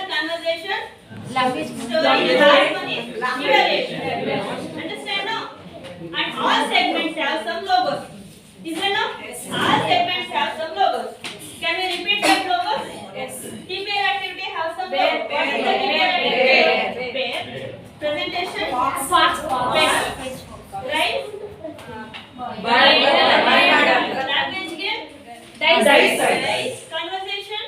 Conversation. Language. Story. Last one is evaluation. Understand now? And all segments have some logos. Is it no? Yes. All segments have some logos. Can we repeat that logos? Yes. TPR activity have some logos. What is the TPR activity? Bear. Presentation. Fast. Right? Language game. Dice. Conversation.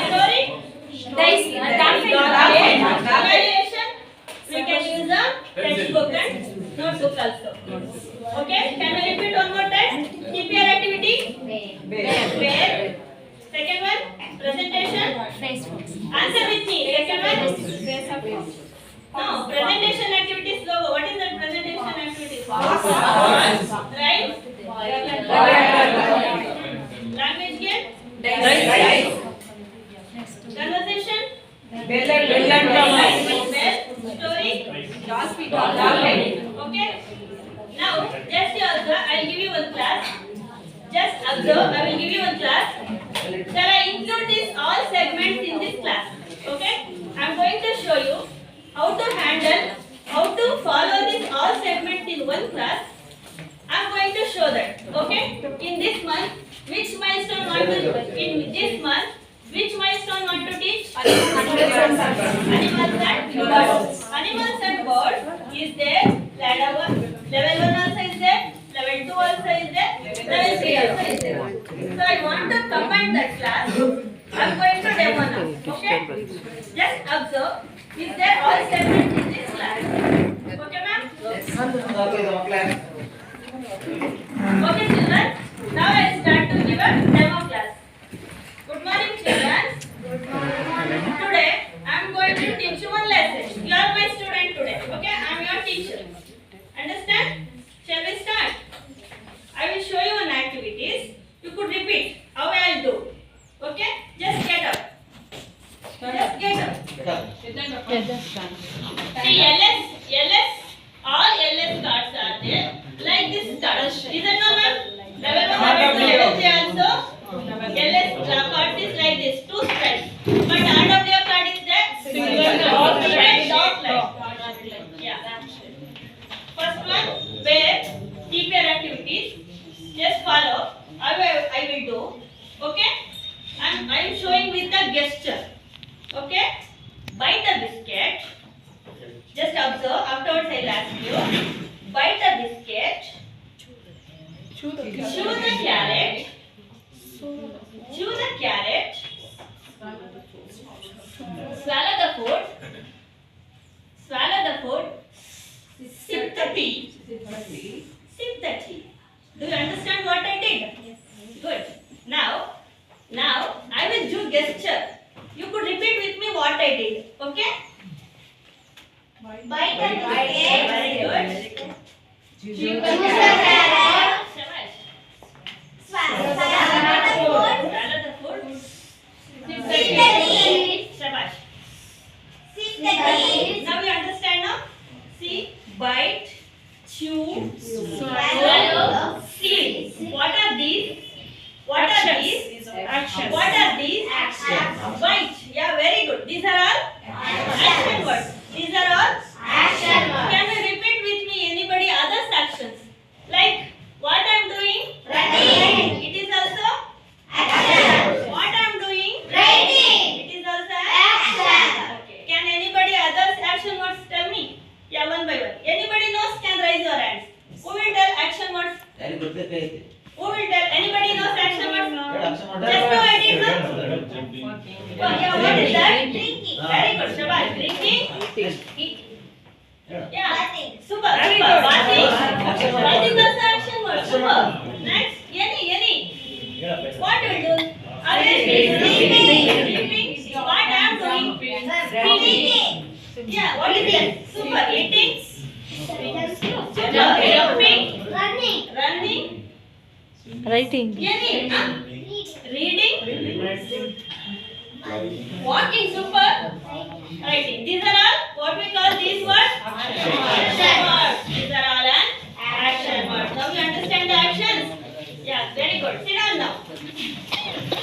Story. Dice. Evaluation. We can use the textbook and notebook also. Okay? Can we repeat one more time? TPR activity. Bear. Second one. Presentation. Answer with me. Second one. No. Presentation activities logo. What is that presentation activities? Right? Language game. Conversation. Story. Okay. Now, just observe. I will give you one class. Just observe. I will give you one class. Shall I include these all segments in this class? Okay. I am going to show you how to handle, how to follow these all segments in one class. I am going to show that. Okay. In this month, which milestone want to? In this month, which milestone want to teach? Animals and birds. Animals and birds is there. Level 1 also is there. Level 2 also is there. Level 3 also is there. So I want to combine that class. I am going to demo now. Okay. Just observe. Is there all segments in this class? Okay, ma'am? Yes. Okay, children. Now I start to give a demo class. Good morning, children. Today I am going to teach you one lesson. You are my student today. Okay, I am your teacher. Understand? Shall we start? I will show you one activities. You could repeat how I will do. Okay? Just get up. Just get up. See, LS, all LS cards are there. Like this card. Is it no, ma'am? Level 1 level 3 also. LS card is like this, 2 stripes. But RWA card is there. Dot line. Yeah. First one, where TPR activities. Just follow. I will do. Okay? I am showing with the gesture. Okay? Bite a biscuit. Just observe. Afterwards, I will ask you. Bite a biscuit. Chew the carrot. Chew the carrot. Swallow the food. Sip the tea. Sip the tea. Do you understand what I did? Yes. Good. Now I will do gesture. You could repeat with me what I did. Okay? Bite the biscuit. Very good. Chew the carrot. Swallow the food. Sip the tea. Shabash. Sip the tea. Now you understand now? See, bite, chew, swallow, sip. What are these? Actions. What are these? Actions. Bite. Yeah, very good. These are all action words. These are all action words. Can you repeat with me anybody others actions? Like what I am doing? Running. It is also action. What I am doing? Writing. It is also action. Okay. Can anybody others action words tell me? Yeah, one by one. Anybody knows can raise your hands. Who will tell action words? Who will tell? Anybody knows action words? Just no idea, no? Yeah, what is that? Drinking. Very good, Shabash. Drinking. Eating. Yeah. Bathing. Super. Bathing also action word. Super. Next. Any. What will do? Sleeping. What I am doing? Sleeping. Yeah. What is that? Super. Eating. Jumping. Running. Writing. Reading. Walking. Super. Writing. These are all what is what? Action words. These are all an action words. Now you understand the actions? Yeah, very good. Sit down now.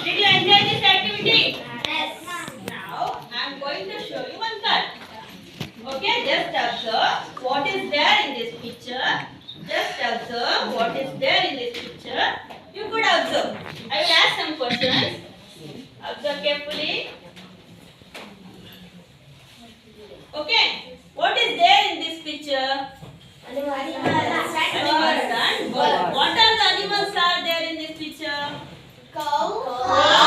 Did you enjoy this activity? Yes. Now I am going to show you one card. Okay, just observe what is there in this picture. Just observe what is there in this picture. You could observe. I will ask some questions. Observe carefully. Okay, what is there in this picture? Animals and birds. What are the animals are there in this picture? Cow.